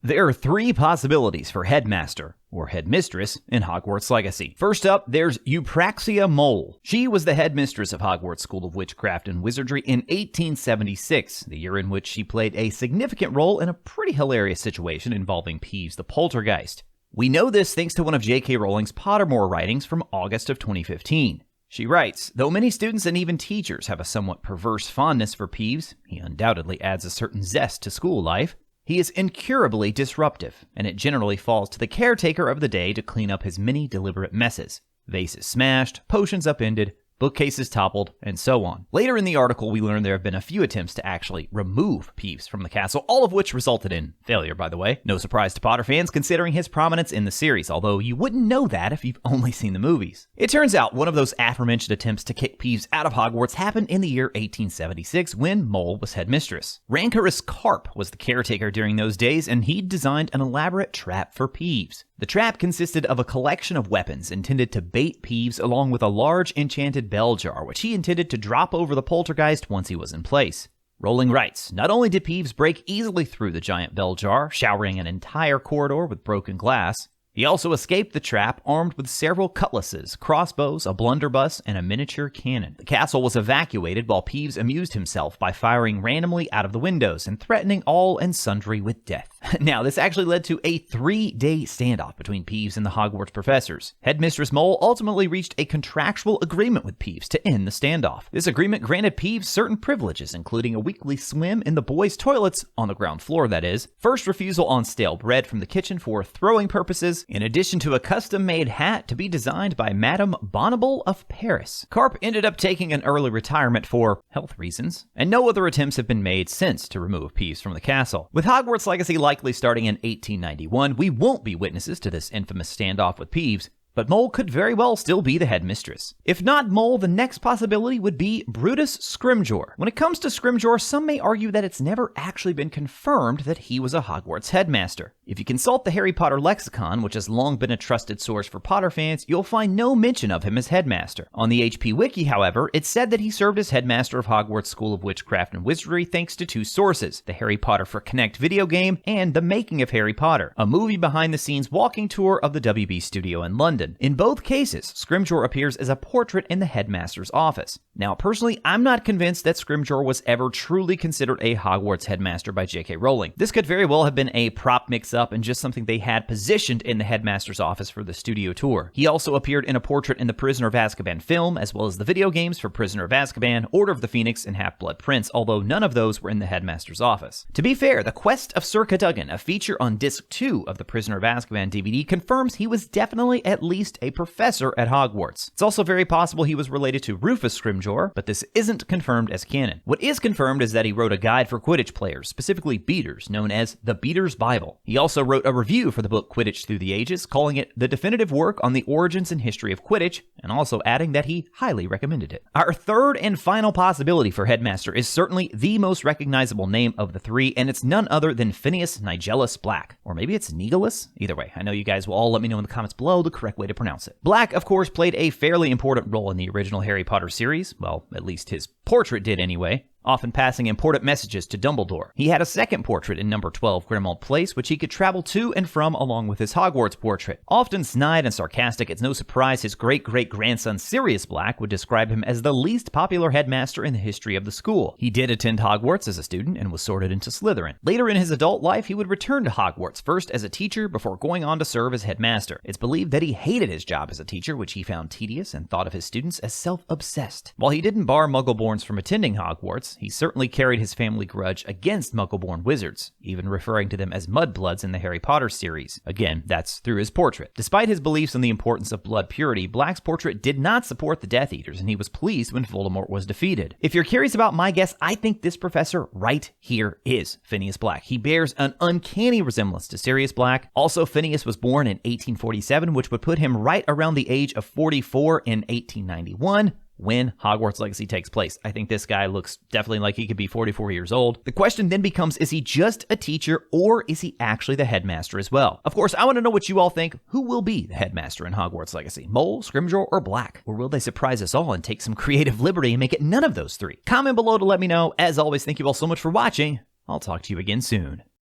There are three possibilities for headmaster, or headmistress, in Hogwarts Legacy. First up, there's Eupraxia Mole. She was the headmistress of Hogwarts School of Witchcraft and Wizardry in 1876, the year in which she played a significant role in a pretty hilarious situation involving Peeves the Poltergeist. We know this thanks to one of J.K. Rowling's Pottermore writings from August of 2015. She writes, though many students and even teachers have a somewhat perverse fondness for Peeves, he undoubtedly adds a certain zest to school life. He is incurably disruptive, and it generally falls to the caretaker of the day to clean up his many deliberate messes. Vases smashed, potions upended, bookcases toppled, and so on. Later in the article, we learn there have been a few attempts to actually remove Peeves from the castle, all of which resulted in failure, by the way. No surprise to Potter fans considering his prominence in the series, although you wouldn't know that if you've only seen the movies. It turns out one of those aforementioned attempts to kick Peeves out of Hogwarts happened in the year 1876 when Mole was headmistress. Rancorous Carp was the caretaker during those days, and he'd designed an elaborate trap for Peeves. The trap consisted of a collection of weapons intended to bait Peeves along with a large enchanted bell jar, which he intended to drop over the poltergeist once he was in place. Rowling writes, not only did Peeves break easily through the giant bell jar, showering an entire corridor with broken glass, he also escaped the trap armed with several cutlasses, crossbows, a blunderbuss, and a miniature cannon. The castle was evacuated while Peeves amused himself by firing randomly out of the windows and threatening all and sundry with death. Now, this actually led to a 3-day standoff between Peeves and the Hogwarts professors. Headmistress Mole ultimately reached a contractual agreement with Peeves to end the standoff. This agreement granted Peeves certain privileges, including a weekly swim in the boys' toilets, on the ground floor that is, first refusal on stale bread from the kitchen for throwing purposes, in addition to a custom-made hat to be designed by Madame Bonnable of Paris. Carp ended up taking an early retirement for health reasons, and no other attempts have been made since to remove Peeves from the castle. With Hogwarts Legacy likely starting in 1891, we won't be witnesses to this infamous standoff with Peeves, but Mole could very well still be the headmistress. If not Mole, the next possibility would be Brutus Scrimgeour. When it comes to Scrimgeour, some may argue that it's never actually been confirmed that he was a Hogwarts headmaster. If you consult the Harry Potter lexicon, which has long been a trusted source for Potter fans, you'll find no mention of him as headmaster. On the HP Wiki, however, it said that he served as headmaster of Hogwarts School of Witchcraft and Wizardry thanks to two sources, the Harry Potter for Connect video game and The Making of Harry Potter, a movie behind-the-scenes walking tour of the WB studio in London. In both cases, Scrimgeour appears as a portrait in the headmaster's office. Now, personally, I'm not convinced that Scrimgeour was ever truly considered a Hogwarts headmaster by J.K. Rowling. This could very well have been a prop mix-up and just something they had positioned in the headmaster's office for the studio tour. He also appeared in a portrait in the Prisoner of Azkaban film, as well as the video games for Prisoner of Azkaban, Order of the Phoenix, and Half-Blood Prince, although none of those were in the headmaster's office. To be fair, The Quest of Sir Cadogan, a feature on Disc 2 of the Prisoner of Azkaban DVD, confirms he was definitely at least a professor at Hogwarts. It's also very possible he was related to Rufus Scrimgeour, but this isn't confirmed as canon. What is confirmed is that he wrote a guide for Quidditch players, specifically beaters, known as the Beater's Bible. He also wrote a review for the book Quidditch Through the Ages, calling it the definitive work on the origins and history of Quidditch, and also adding that he highly recommended it. Our third and final possibility for headmaster is certainly the most recognizable name of the three, and it's none other than Phineas Nigellus Black. Or maybe it's Nigellus? Either way, I know you guys will all let me know in the comments below the correct way to pronounce it. Black, of course, played a fairly important role in the original Harry Potter series. Well, at least his portrait did anyway, often passing important messages to Dumbledore. He had a second portrait in number 12 Grimmauld Place, which he could travel to and from along with his Hogwarts portrait. Often snide and sarcastic, it's no surprise his great-great-grandson Sirius Black would describe him as the least popular headmaster in the history of the school. He did attend Hogwarts as a student and was sorted into Slytherin. Later in his adult life, he would return to Hogwarts, first as a teacher before going on to serve as headmaster. It's believed that he hated his job as a teacher, which he found tedious and thought of his students as self-obsessed. While he didn't bar Muggleborns from attending Hogwarts, he certainly carried his family grudge against Muggleborn wizards, even referring to them as mudbloods in the Harry Potter series. Again, that's through his portrait. Despite his beliefs on the importance of blood purity, Black's portrait did not support the Death Eaters, and he was pleased when Voldemort was defeated. If you're curious about my guess, I think this professor right here is Phineas Black. He bears an uncanny resemblance to Sirius Black. Also, Phineas was born in 1847, which would put him right around the age of 44 in 1891. When Hogwarts Legacy takes place. I think this guy looks definitely like he could be 44 years old. The question then becomes, is he just a teacher or is he actually the headmaster as well? Of course, I want to know what you all think. Who will be the headmaster in Hogwarts Legacy? Mole, Scrimgeour, or Black? Or will they surprise us all and take some creative liberty and make it none of those three? Comment below to let me know. As always, thank you all so much for watching. I'll talk to you again soon.